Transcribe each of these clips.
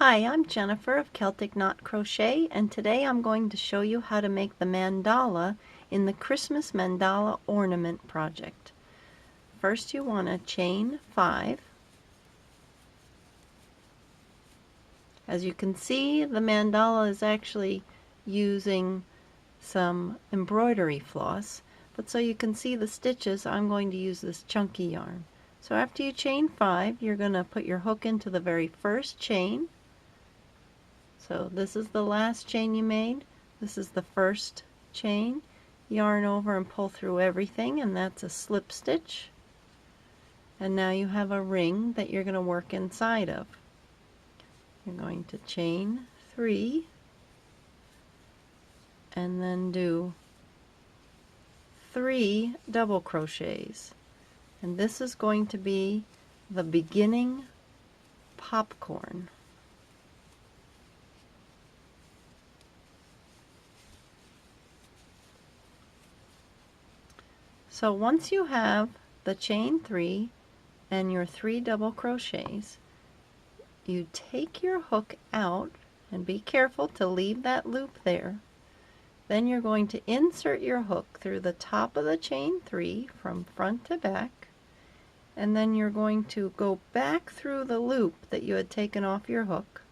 Hi, I'm Jennifer of Celtic Knot Crochet, and today I'm going to show you how to make the mandala in the Christmas mandala ornament project. First you want to chain 5. As you can see, the mandala is actually using some embroidery floss, but so you can see the stitches, I'm going to use this chunky yarn. So after you chain 5, you're going to put your hook into the very first chain. So this is the last chain you made. This is the first chain. Yarn over and pull through everything, and that's a slip stitch. And now you have a ring that you're going to work inside of. You're going to chain 3 and then do 3 double crochets. And this is going to be the beginning popcorn. So once you have the chain 3 and your 3 double crochets, you take your hook out, and be careful to leave that loop there. Then you're going to insert your hook through the top of the chain 3 from front to back, and then you're going to go back through the loop that you had taken off your hook,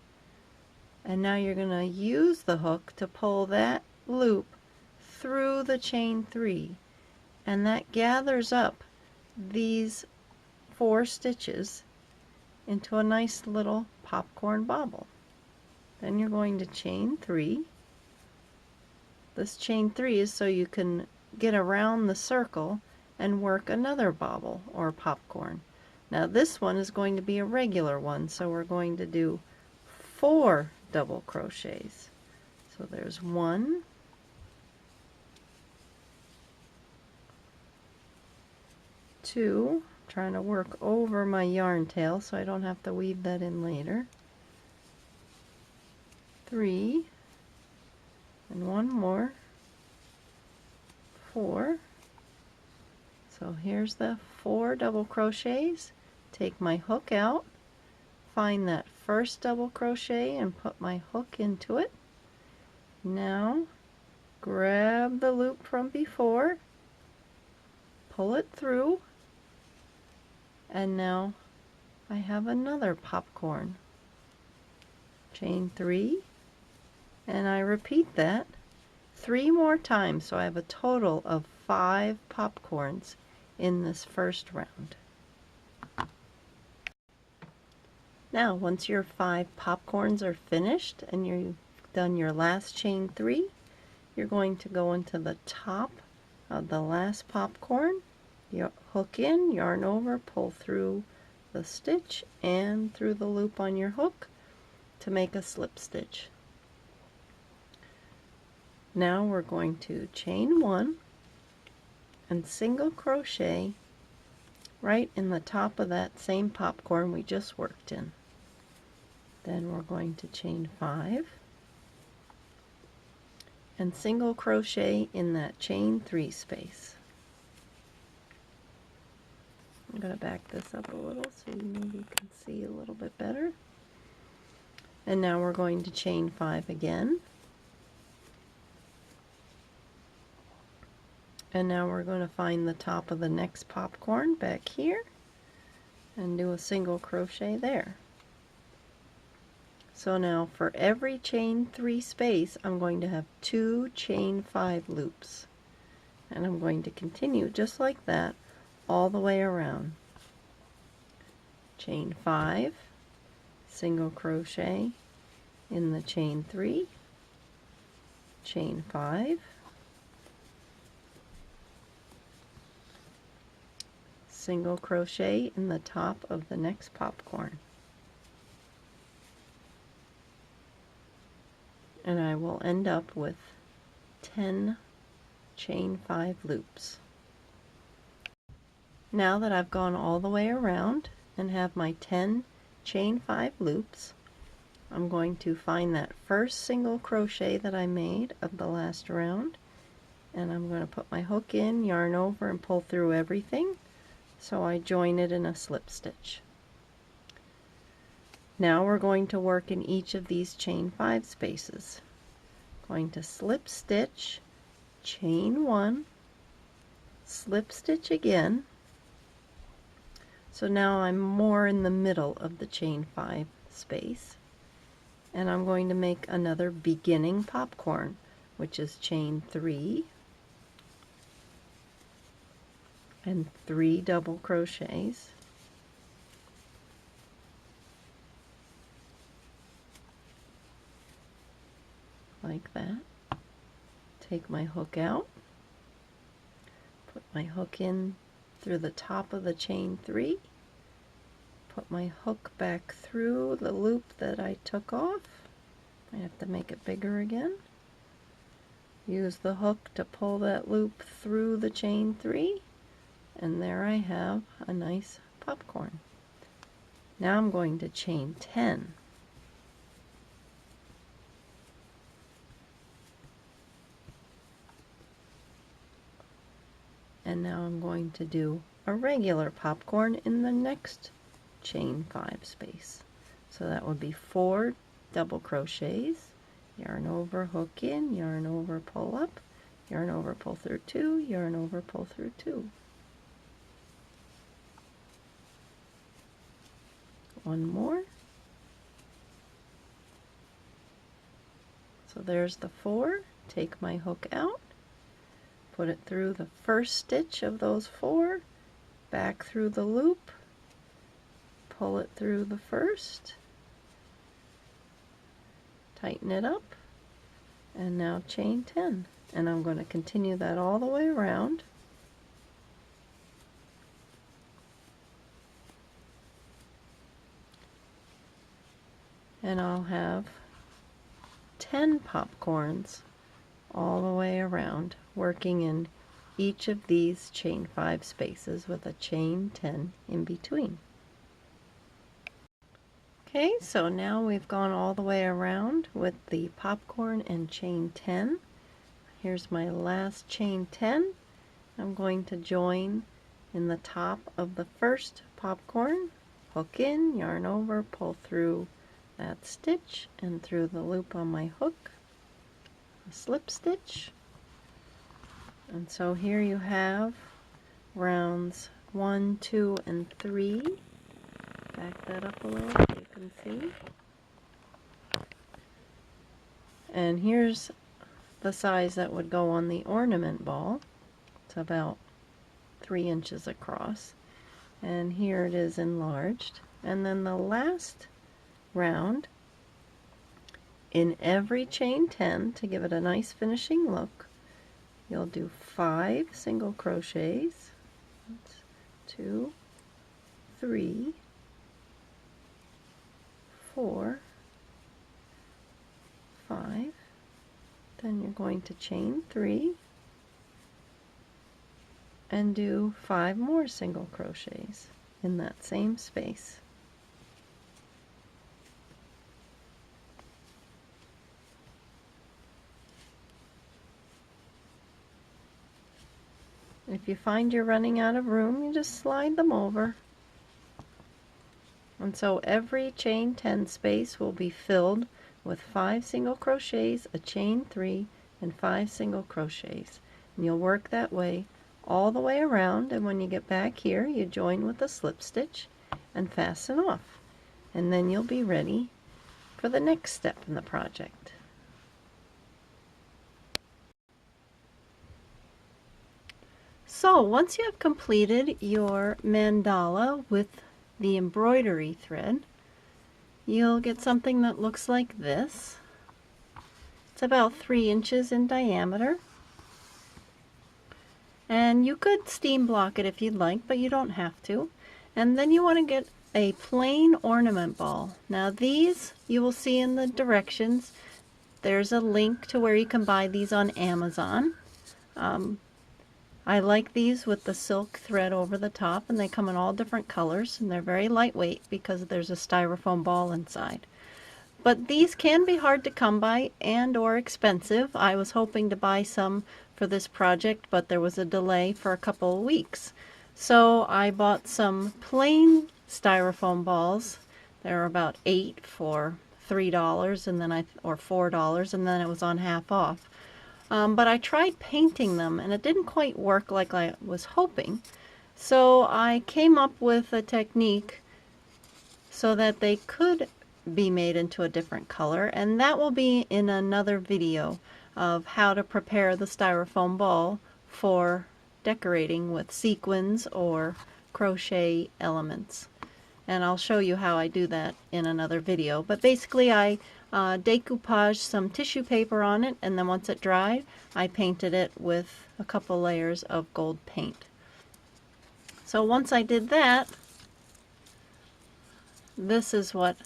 and now you're going to use the hook to pull that loop through the chain 3. And that gathers up these 4 stitches into a nice little popcorn bobble. Then you're going to chain 3. This chain 3 is so you can get around the circle and work another bobble or popcorn. Now this one is going to be a regular one, so we're going to do 4 double crochets. So there's 1, 2, trying to work over my yarn tail so I don't have to weave that in later, 3, and 1 more, 4. So here's the 4 double crochets. Take my hook out, find that first double crochet and put my hook into it. Now grab the loop from before, pull it through, and now I have another popcorn. Chain 3, and I repeat that 3 more times, so I have a total of 5 popcorns in this first round. Now once your 5 popcorns are finished and you've done your last chain 3, you're going to go into the top of the last popcorn. You hook in, yarn over, pull through the stitch and through the loop on your hook to make a slip stitch. Now we're going to chain 1 and single crochet right in the top of that same popcorn we just worked in. Then we're going to chain 5 and single crochet in that chain 3 space. I'm going to back this up a little so you maybe can see a little bit better. And now we're going to chain 5 again. And now we're going to find the top of the next popcorn back here and do a single crochet there. So now for every chain 3 space, I'm going to have 2 chain 5 loops. And I'm going to continue just like that all the way around. Chain 5, single crochet in the chain 3, chain 5, single crochet in the top of the next popcorn. And I will end up with 10 chain 5 loops. Now that I've gone all the way around and have my 10 chain 5 loops, I'm going to find that first single crochet that I made of the last round, and I'm going to put my hook in, yarn over, and pull through everything so I join it in a slip stitch. Now we're going to work in each of these chain 5 spaces. Going to slip stitch, chain 1, slip stitch again. So now I'm more in the middle of the chain 5 space, and I'm going to make another beginning popcorn, which is chain 3 and 3 double crochets, like that. Take my hook out, put my hook in through the top of the chain 3, put my hook back through the loop that I took off. I have to make it bigger again. Use the hook to pull that loop through the chain 3, and there I have a nice popcorn. Now I'm going to chain 10. And now I'm going to do a regular popcorn in the next chain 5 space. So that would be 4 double crochets, yarn over, hook in, yarn over, pull up, yarn over, pull through 2, yarn over, pull through 2. One more. So there's the 4. Take my hook out, put it through the first stitch of those 4, back through the loop, pull it through the first, tighten it up, and now chain 10. And I'm going to continue that all the way around. And I'll have 10 popcorns all the way around, working in each of these chain 5 spaces with a chain 10 in between. Okay, so now we've gone all the way around with the popcorn and chain 10. Here's my last chain 10. I'm going to join in the top of the first popcorn, hook in, yarn over, pull through that stitch and through the loop on my hook, a slip stitch. And so here you have rounds 1, 2, and 3. Back that up a little so you can see. And here's the size that would go on the ornament ball. It's about 3 inches across. And here it is enlarged. And then the last round, in every chain 10, to give it a nice finishing look, you'll do 5 single crochets. 1, 2, 3, 4, 5. Then you're going to chain 3 and do 5 more single crochets in that same space. If you find you're running out of room, you just slide them over. And so every chain 10 space will be filled with 5 single crochets, a chain 3, and 5 single crochets. And you'll work that way all the way around, and when you get back here, you join with a slip stitch and fasten off. And then you'll be ready for the next step in the project. So once you have completed your mandala with the embroidery thread, you'll get something that looks like this. It's about 3 inches in diameter. And you could steam block it if you'd like, but you don't have to. And then you want to get a plain ornament ball. Now these you will see in the directions. There's a link to where you can buy these on Amazon. I like these with the silk thread over the top, and they come in all different colors, and they're very lightweight because there's a styrofoam ball inside. But these can be hard to come by and or expensive. I was hoping to buy some for this project, but there was a delay for a couple of weeks. So I bought some plain styrofoam balls They were about 8 for $3 and then or $4, and then it was on half off. But I tried painting them and it didn't quite work like I was hoping. So I came up with a technique so that they could be made into a different color, and that will be in another video of how to prepare the styrofoam ball for decorating with sequins or crochet elements. And I'll show you how I do that in another video. But basically I decoupaged some tissue paper on it, and then once it dried I painted it with a couple layers of gold paint. So once I did that, this is what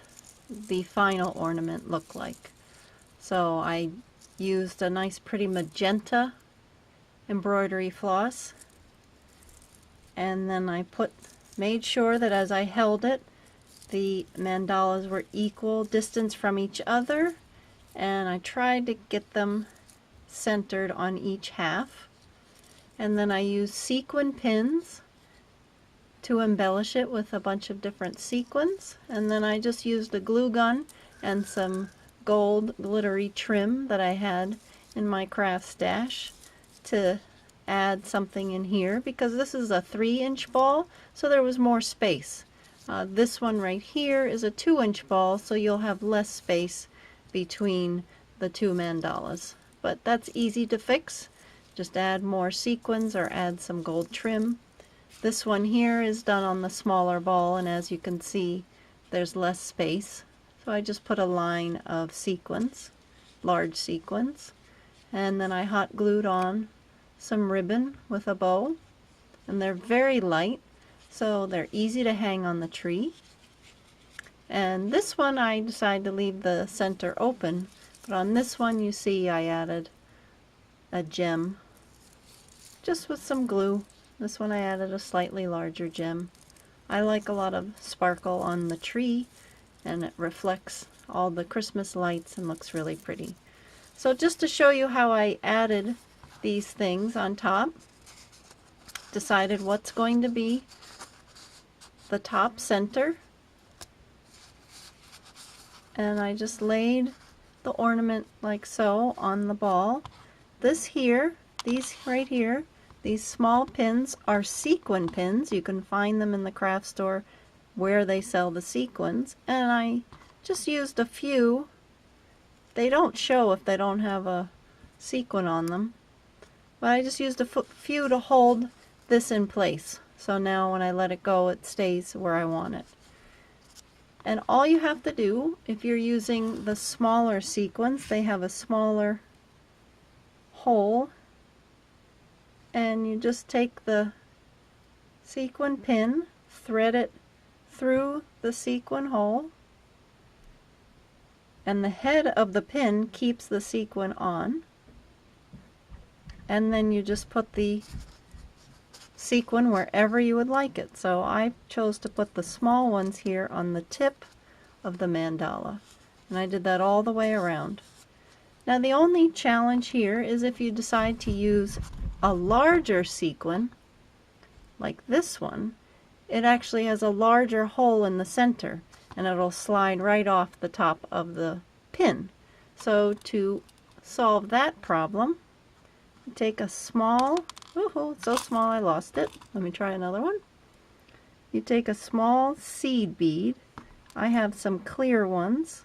the final ornament looked like. So I used a nice pretty magenta embroidery floss, and then I made sure that as I held it, the mandalas were equal distance from each other, and I tried to get them centered on each half. And then I used sequin pins to embellish it with a bunch of different sequins, and then I just used a glue gun and some gold glittery trim that I had in my craft stash to add something in here, because this is a 3-inch ball, so there was more space. This one right here is a 2-inch ball, so you'll have less space between the two mandalas. But that's easy to fix. Just add more sequins or add some gold trim. This one here is done on the smaller ball, and as you can see, there's less space. So I just put a line of sequins, large sequins, and then I hot glued on some ribbon with a bow, and they're very light, so they're easy to hang on the tree. And this one I decided to leave the center open, but on this one you see I added a gem just with some glue. This one I added a slightly larger gem. I like a lot of sparkle on the tree, and it reflects all the Christmas lights and looks really pretty. So just to show you how I added these things on top, decided what's going to be the top center, and I just laid the ornament like so on the ball. This here, these right here, these small pins are sequin pins. You can find them in the craft store where they sell the sequins, and I just used a few. They don't show if they don't have a sequin on them, but I just used a few to hold this in place. So now when I let it go, it stays where I want it. And all you have to do, if you're using the smaller sequins, they have a smaller hole, and you just take the sequin pin, thread it through the sequin hole, and the head of the pin keeps the sequin on, and then you just put the sequin wherever you would like it. So I chose to put the small ones here on the tip of the mandala, and I did that all the way around. Now the only challenge here is if you decide to use a larger sequin like this one, it actually has a larger hole in the center, and it'll slide right off the top of the pin. So to solve that problem, take a small, it's so small I lost it. Let me try another one. You take a small seed bead. I have some clear ones.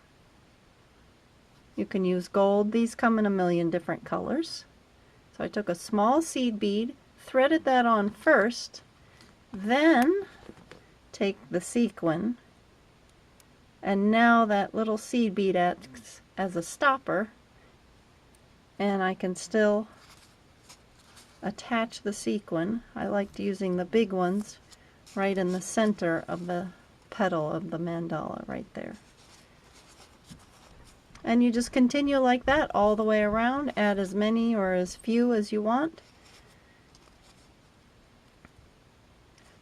You can use gold. These come in a million different colors. So I took a small seed bead, threaded that on first, then take the sequin, and now that little seed bead acts as a stopper, and I can still attach the sequin. I liked using the big ones right in the center of the petal of the mandala right there. And you just continue like that all the way around. Add as many or as few as you want.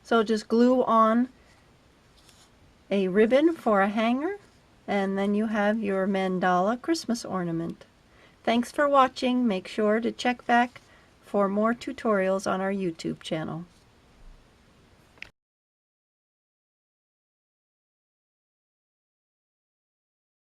So just glue on a ribbon for a hanger, and then you have your mandala Christmas ornament. Thanks for watching. Make sure to check back for more tutorials on our YouTube channel.